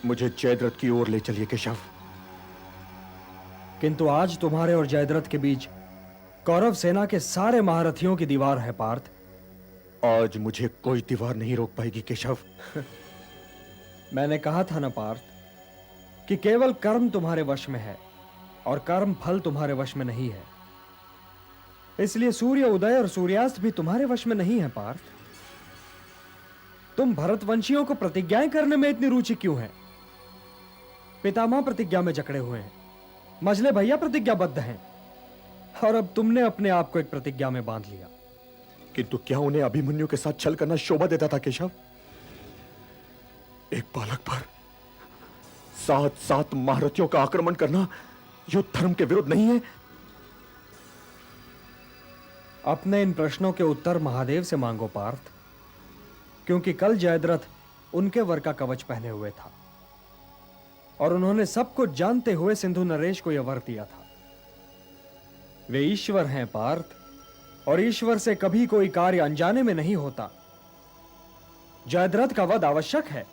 मुझे जयद्रथ की ओर ले चलिए केशव। किंतु आज तुम्हारे और जयद्रथ के बीच कौरव सेना के सारे महारथियों की दीवार है पार्थ। आज मुझे कोई दीवार नहीं रोक पाएगी केशव। मैंने कहा था ना पार्थ कि केवल कर्म तुम्हारे वश में है और कर्म फल तुम्हारे वश में नहीं है। इसलिए सूर्य उदय और सूर्यास्त भी तुम्हारे वश में नहीं है पार्थ। तुम भरतवंशियों को प्रतिज्ञाएं करने में इतनी रुचि क्यों है? पितामह प्रतिज्ञा में जकड़े हुए हैं, मजले भैया प्रतिज्ञाबद्ध हैं, और अब तुमने अपने आप को एक प्रतिज्ञा में बांध लिया। किंतु क्या उन्हें अभिमन्यु के साथ छल करना शोभा देता था केशव? एक बालक पर 7 महारथियों का आक्रमण करना युद्ध धर्म के विरुद्ध नहीं है? अपने इन प्रश्नों के उत्तर महादेव से मांगो पार्थ, क्योंकि कल जयद्रथ उनके वर का कवच पहने हुए था और उन्होंने सब कुछ जानते हुए सिंधु नरेश को यह वर दिया था। वे ईश्वर हैं पार्थ, और ईश्वर से कभी कोई कार्य अनजाने में नहीं होता। जयद्रथ का वध आवश्यक है,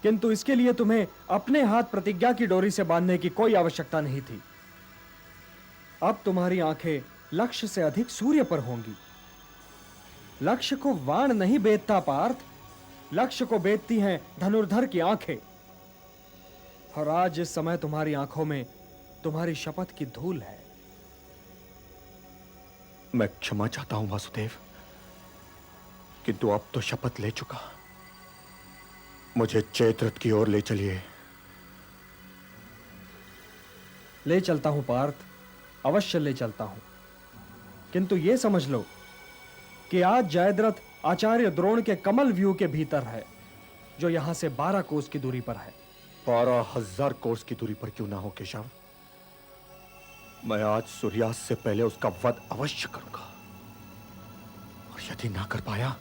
किंतु इसके लिए तुम्हें अपने हाथ प्रतिज्ञा की डोरी से बांधने की कोई आवश्यकता नहीं थी। अब तुम्हारी आंखें लक्ष्य से अधिक सूर्य पर होंगी। लक्ष्य को वाण नहीं बेधता पार्थ, लक्ष्य को बेधती हैं धनुर्धर की आंखें। और आज इस समय तुम्हारी आंखों में तुम्हारी शपथ की धूल है। मैं क्षमा चाहता हूं वासुदेव, किंतु अब तो शपथ ले चुका। मुझे जयद्रथ की ओर ले चलिए। ले चलता हूं पार्थ, अवश्य ले चलता हूं, किंतु यह समझ लो कि आज जयद्रथ आचार्य द्रोण के कमल व्यू के भीतर है, जो यहां से 12 कोस की दूरी पर है। 12,000 कोस की दूरी पर क्यों ना हो केशव, मैं आज सूर्यास्त से पहले उसका वध अवश्य करूंगा। और यदि ना कर पाया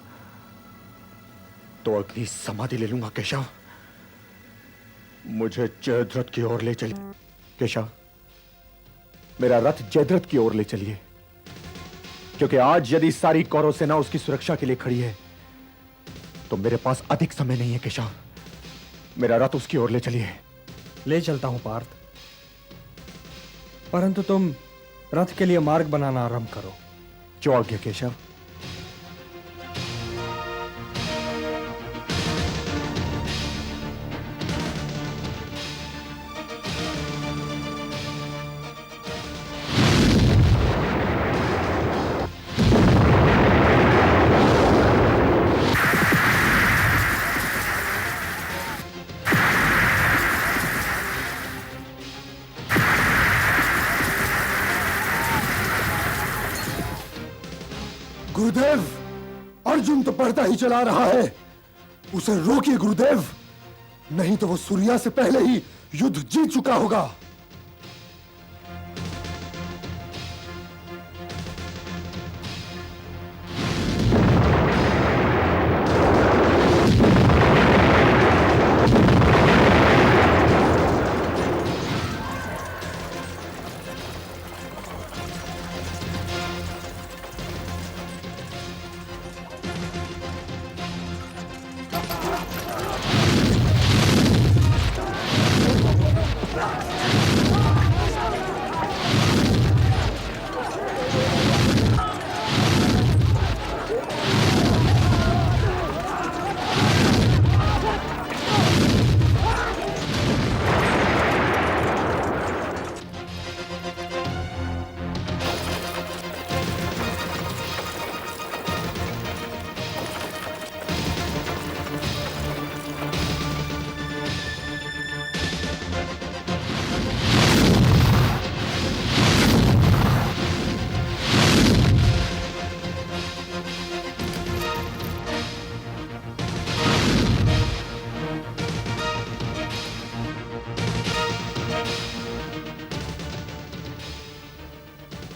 तो अग्नि समाधि ले लूंगा केशव। मुझे जयद्रथ की ओर ले चलिए केशव, मेरा रथ जयद्रथ की ओर ले चलिए, क्योंकि आज यदि सारी कौरव सेना उसकी सुरक्षा के लिए खड़ी है तो मेरे पास अधिक समय नहीं है केशव। मेरा रथ उसकी ओर ले चलिए। ले चलता हूं पार्थ, परंतु तुम रथ के लिए मार्ग बनाना आरंभ करो। जो आज्ञा केशव। गुरुदेव, अर्जुन तो पढ़ता ही चला रहा है, उसे रोकिए गुरुदेव, नहीं तो वो सूर्या से पहले ही युद्ध जीत चुका होगा।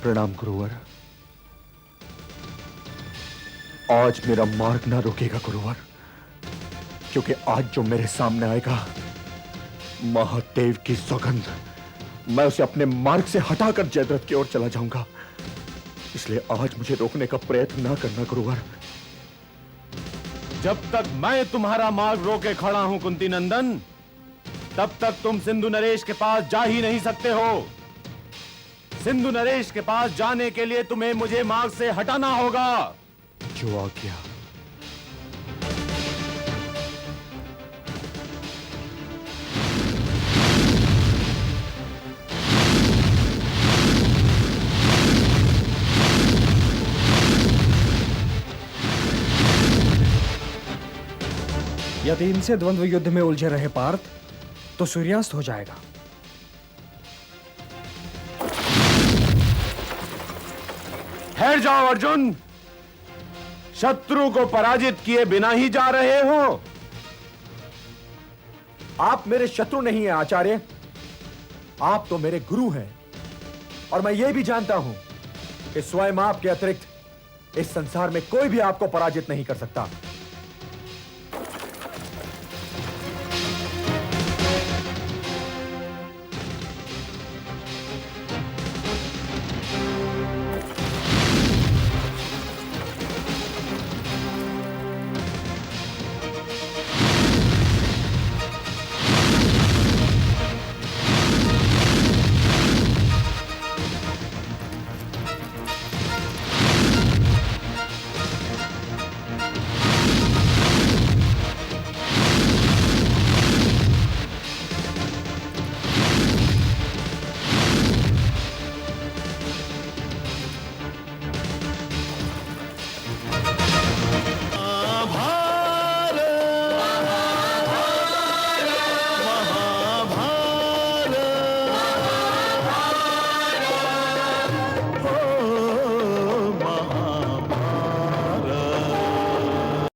प्रणाम गुरुवर। आज मेरा मार्ग ना रोकेगा गुरुवर, क्योंकि आज जो मेरे सामने आएगा, महादेव की सौगंध, मैं उसे अपने मार्ग से हटाकर जयद्रथ की ओर चला जाऊंगा। इसलिए आज मुझे रोकने का प्रयत्न ना करना गुरुवर। जब तक मैं तुम्हारा मार्ग रोके खड़ा हूं कुंती नंदन, तब तक तुम सिंधु नरेश के पास जा ही नहीं सकते हो। सिंधु नरेश के पास जाने के लिए तुम्हें मुझे मार्ग से हटाना होगा। जो आज्ञा। यदि इनसे द्वंद्व युद्ध में उलझे रहे पार्थ तो सूर्यास्त हो जाएगा। ठहर जाओ अर्जुन, शत्रु को पराजित किए बिना ही जा रहे हो। आप मेरे शत्रु नहीं हैं आचार्य, आप तो मेरे गुरु हैं। और मैं यह भी जानता हूं कि स्वयं आपके अतिरिक्त इस संसार में कोई भी आपको पराजित नहीं कर सकता।